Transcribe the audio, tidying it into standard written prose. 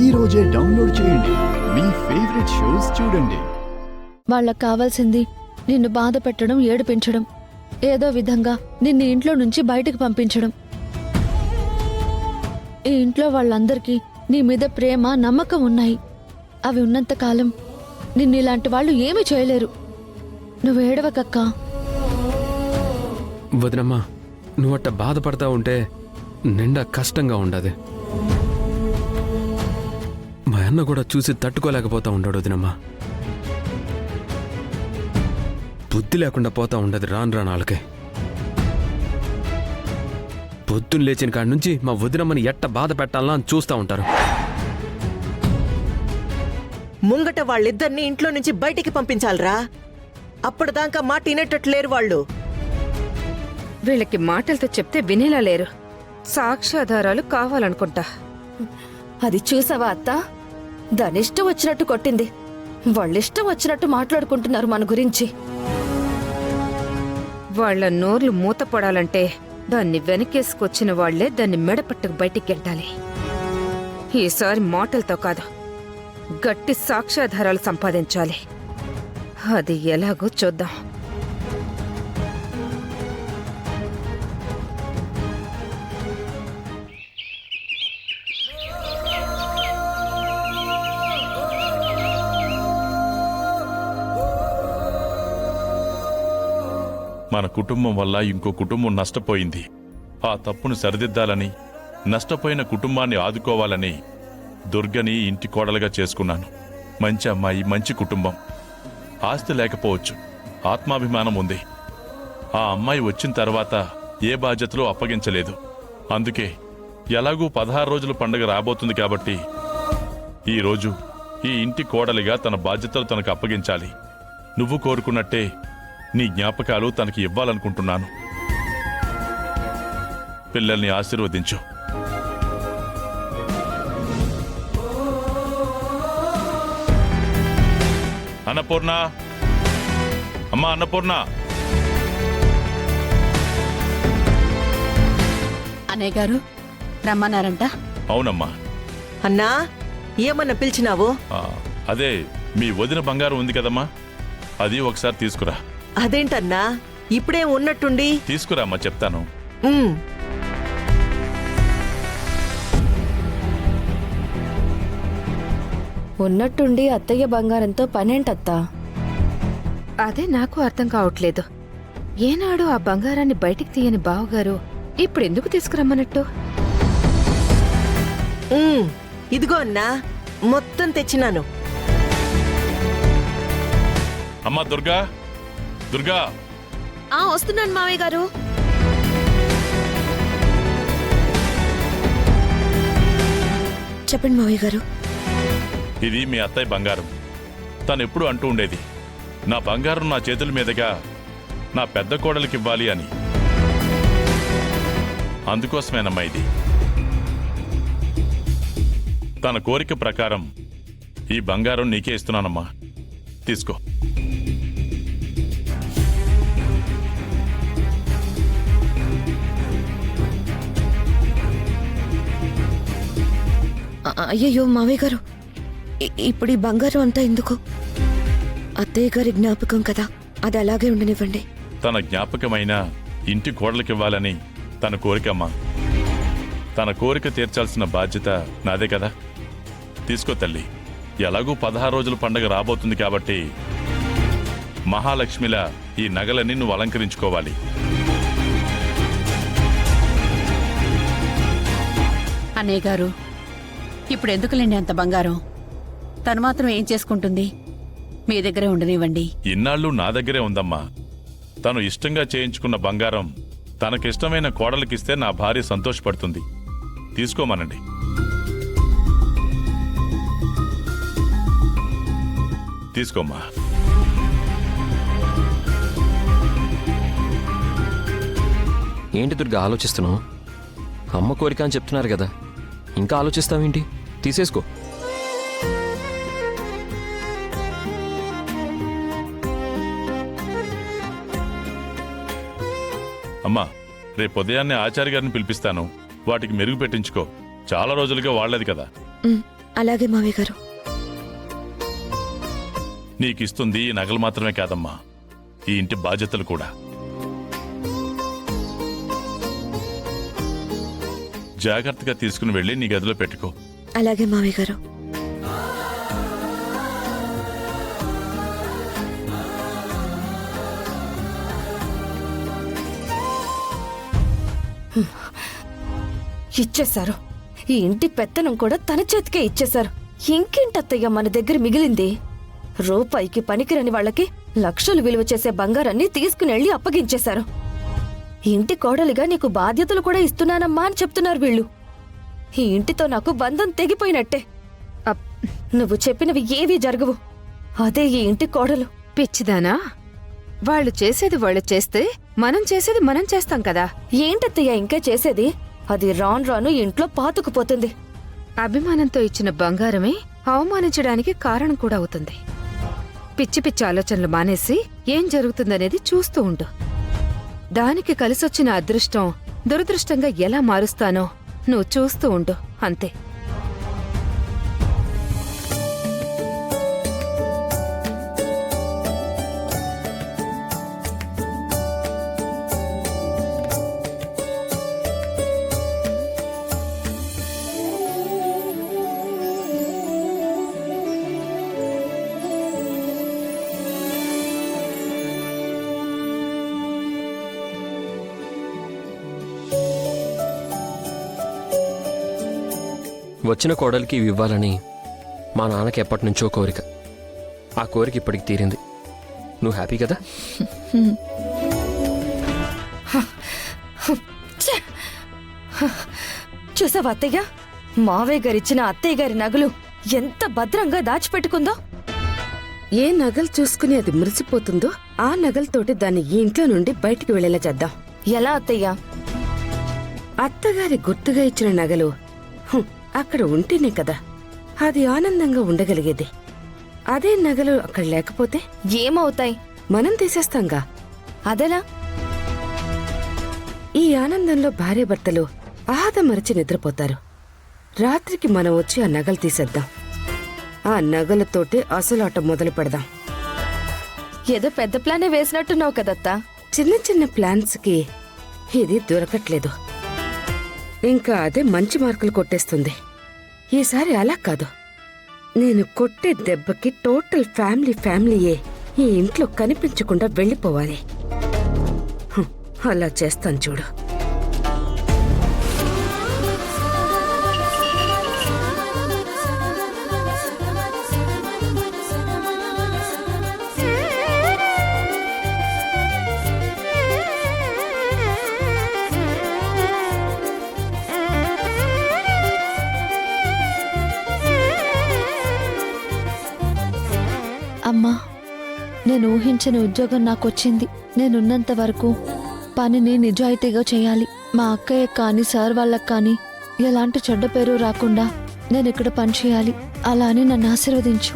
ఈ రోజే డౌన్లోడ్ చేయండి. మీ ఫేవరెట్ షోస్ చూడండి. వాళ్ళకు కావాల్సింది నిన్ను బాధ పెట్టడం, ఏడిపించడం, ఏదో విధంగా నిన్ను ఇంట్లో నుంచి బయటకు పంపించడం. ఈ ఇంట్లో వాళ్ళందరికీ నీ మీద ప్రేమ, నమ్మకం ఉన్నాయి. అవి ఉన్నంతకాలం నిన్ను ఇలాంటి వాళ్ళు ఏమీ చేయలేరు. నువ్వు ఏడవకక్కా. వదినమ్మా, నువ్వట్ట బాధపడతా ఉంటే నిండా కష్టంగా ఉండదు. మా అన్న కూడా చూసి తట్టుకోలేకపోతా ఉంటాడు వదినమ్మా. బుద్ధి లేకుండా పోతా ఉండదు రాను రానాళ్ళకే. పొద్దున్న లేచిన కాడి నుంచి మా వదినమ్మని ఎట్ట బాధ పెట్టాలన్నా అని చూస్తూ ఉంటారు. ముంగట వాళ్ళిద్దరిని ఇంట్లో నుంచి బయటికి పంపించాలరా. అప్పటిదాకా మాట వినేటట్లేరు వాళ్ళు. వీళ్ళకి మాటలతో చెప్తే వినేలా లేరు. సాక్ష్యాధారాలు కావాలనుకుంటా. అది చూసావా అత్త? దానిష్టం వచ్చినట్టు కొట్టింది. వాళ్ళిష్టం వచ్చినట్టు మాట్లాడుకుంటున్నారు మన గురించి. వాళ్ల నోర్లు మూతపడాలంటే దాన్ని వెనకేసుకొచ్చిన వాళ్లే దాన్ని మెడపట్టుకు బయటికి గెంటాలి. ఈసారి మాటలతో కాదు, గట్టి సాక్ష్యాధారాలు సంపాదించాలి. అది ఎలాగో చూద్దాం. మన కుటుంబం వల్ల ఇంకో కుటుంబం నష్టపోయింది. ఆ తప్పును సరిదిద్దాలని, నష్టపోయిన కుటుంబాన్ని ఆదుకోవాలని దుర్గని ఇంటి కోడలుగా చేసుకున్నాను. మంచి అమ్మాయి, మంచి కుటుంబం. ఆస్తి లేకపోవచ్చు, ఆత్మాభిమానం ఉంది. ఆ అమ్మాయి వచ్చిన తర్వాత ఏ బాధ్యతలు అప్పగించలేదు. అందుకే ఎలాగూ 16 రోజుల పండుగ రాబోతుంది కాబట్టి ఈరోజు ఈ ఇంటి కోడలిగా తన బాధ్యతలు తనకు అప్పగించాలి. నువ్వు కోరుకున్నట్టే నీ జ్ఞాపకాలు తనకి ఇవ్వాలనుకుంటున్నాను. పిల్లల్ని ఆశీర్వదించు. అన్నపూర్ణ, అమ్మా అన్నపూర్ణ. అన్నయ్య గారు రమ్మన్నారంట. అవునమ్మా. అన్నా, ఏమన్నా పిలిచినావు? అదే మీ వదిన బంగారం ఉంది కదమ్మా, అది ఒకసారి తీసుకురా. అదేంటన్నా ఇప్పుడేం ఉన్నట్టుండి? తీసుకురా అమ్మా, చెప్తాను. ఉన్నట్టుండి అత్తయ్య బంగారంతో పనేంటత్తా? అదే నాకు అర్థం కావట్లేదు. ఏనాడు ఆ బంగారాన్ని బయటికి తీయని బావగారు ఇప్పుడెందుకు తీసుకురమ్మన్నట్టు? ఇదిగో అన్నా, మొత్తం తెచ్చినాను. అమ్మా దుర్గా, దుర్గా. వస్తున్నాను మావయ్య గారు. చెప్పండి మావయ్య గారు. ఇది మీ అత్తయ్య బంగారం. తను ఎప్పుడు అంటూ ఉండేది, నా బంగారం నా చేతుల మీదుగా నా పెద్ద కోడలికి ఇవ్వాలి అని. అందుకోసమేనమ్మా ఇది. తన కోరిక ప్రకారం ఈ బంగారం నీకే ఇస్తున్నానమ్మా, తీసుకో. అయ్యయ్యో మావయ్య గారు, ఇప్పుడు ఈ బంగారం అంతా ఎందుకు? అత్తయ్య గారి జ్ఞాపకం కదా, అది అలాగే ఉండనివ్వండి. తన జ్ఞాపకమైన ఇంటి కోడలికివ్వాలని తన కోరికమ్మా. తన కోరిక తీర్చాల్సిన బాధ్యత నాదే కదా. తీసుకో తల్లి. ఎలాగూ 16 రోజుల పండగ రాబోతుంది కాబట్టి మహాలక్ష్మిలా ఈ నగలన్నీ నువ్వు అలంకరించుకోవాలి. అన్నయ్య గారు, ఇప్పుడు ఎందుకులేండి అంత బంగారం? తను మాత్రం ఏం చేసుకుంటుంది? మీ దగ్గరే ఉండనివ్వండి. ఇన్నాళ్ళు నా దగ్గరే ఉందమ్మా. తను ఇష్టంగా చేయించుకున్న బంగారం తనకిష్టమైన కోడలికిస్తే నా భార్య సంతోషపడుతుంది. తీసుకోమనండి. తీసుకోమ్మా. ఏంటి దుర్గా ఆలోచిస్తున్నావు? అమ్మ కోరిక అని చెప్తున్నారు కదా, ఇంకా ఆలోచిస్తావేంటి? తీసేసుకో. అమ్మా, రేపు ఉదయాన్నే ఆచార్య గారిని పిలిపిస్తాను. వాటికి మెరుగు పెట్టించుకో. చాలా రోజులుగా వాడలేదు కదా. అలాగే మావయ్య గారు. నీకిస్తుంది ఈ నగలు మాత్రమే కాదమ్మా, ఈ ఇంటి బాధ్యతలు కూడా. జాగ్రత్తగా తీసుకుని వెళ్ళి నీ గదిలో పెట్టుకో. అలాగే మావయ్య గారు. ఇచ్చేశారు. ఈ ఇంటి పెత్తనం కూడా తన చేతికే ఇచ్చేశారు. ఇంకేంటత్తయ్య మన దగ్గర మిగిలింది? రూపాయికి పనికిరని వాళ్ళకి లక్షలు విలువ చేసే బంగారాన్ని తీసుకునెళ్లి అప్పగించేశారు. ఇంటి కోడలిగా నీకు బాధ్యతలు కూడా ఇస్తున్నానమ్మా అని చెప్తున్నారు వీళ్ళు. ఈ ఇంటితో నాకు బంధం తెగిపోయినట్టే. నువ్వు చెప్పినవి ఏవీ జరగవు. అదే ఈ ఇంటి కోడలు. పిచ్చిదానా, వాళ్ళు చేసేది వాళ్ళు చేస్తే మనం చేసేది మనం చేస్తాం కదా. ఏంటత్తయ్య ఇంకా చేసేది? అది రాను రాను ఇంట్లో పాతుకుపోతుంది. అభిమానంతో ఇచ్చిన బంగారమే అవమానించడానికి కారణం కూడా అవుతుంది. పిచ్చి పిచ్చి ఆలోచనలు మానేసి ఏం జరుగుతుందనేది చూస్తూ ఉండు. దానికి కలిసొచ్చిన అదృష్టం దురదృష్టంగా ఎలా మారుస్తానో నువ్వు చూస్తూ ఉండు, అంతే. వచ్చిన కోడలికి ఇవి ఇవ్వాలని మా నాన్నకి ఎప్పటి నుంచో కోరిక. ఆ కోరిక ఇప్పటికి తీరింది. నువ్వు హ్యాపీ కదా? చూసావా అత్తయ్య, మావయ్య గారిచ్చిన అత్తయ్య గారి నగలు ఎంత భద్రంగా దాచిపెట్టుకుందో. ఏ నగలు చూసుకుని అది మురిసిపోతుందో ఆ నగలతోటి దాన్ని ఈ ఇంట్లో నుండి బయటికి వెళ్లేలా చేద్దాం. ఎలా అత్తయ్య? అత్తగారి గుర్తుగా ఇచ్చిన నగలు అక్కడ ఉంటేనే కదా అది ఆనందంగా ఉండగలిగేది. అదే నగలు అక్కడ లేకపోతే ఏమవుతాయి? మనం తీసేస్తాంగా. అదెలా? ఈ ఆనందంలో భార్యాభర్తలు ఆహతమరిచి నిద్రపోతారు. రాత్రికి మనం వచ్చి ఆ నగలు తీసేద్దాం. ఆ నగలతోటి అసలాట మొదలు పెడదాం. ఏదో పెద్ద ప్లానే వేసినట్టున్నావు కదత్తా. చిన్న చిన్న ప్లాన్స్కి ఇది దొరకట్లేదు. ఇంకా అదే మంచి మార్కులు కొట్టేస్తుంది. ఈసారి అలా కాదు. నేను కొట్టే దెబ్బకి టోటల్ ఫ్యామిలీయే ఈ ఇంట్లో కనిపించకుండా వెళ్ళిపోవాలి. అలా చేస్తాను చూడు. అమ్మా, నేను ఊహించిన ఉద్యోగం నాకొచ్చింది. నేనున్నంత వరకు పనిని నిజాయితీగా చేయాలి. మా అక్కయ్య కానీ సార్ వాళ్ళకి కానీ ఎలాంటి చెడ్డ పేరు రాకుండా నేను ఇక్కడ పని చేయాలి. అలా అని నన్ను ఆశీర్వదించు.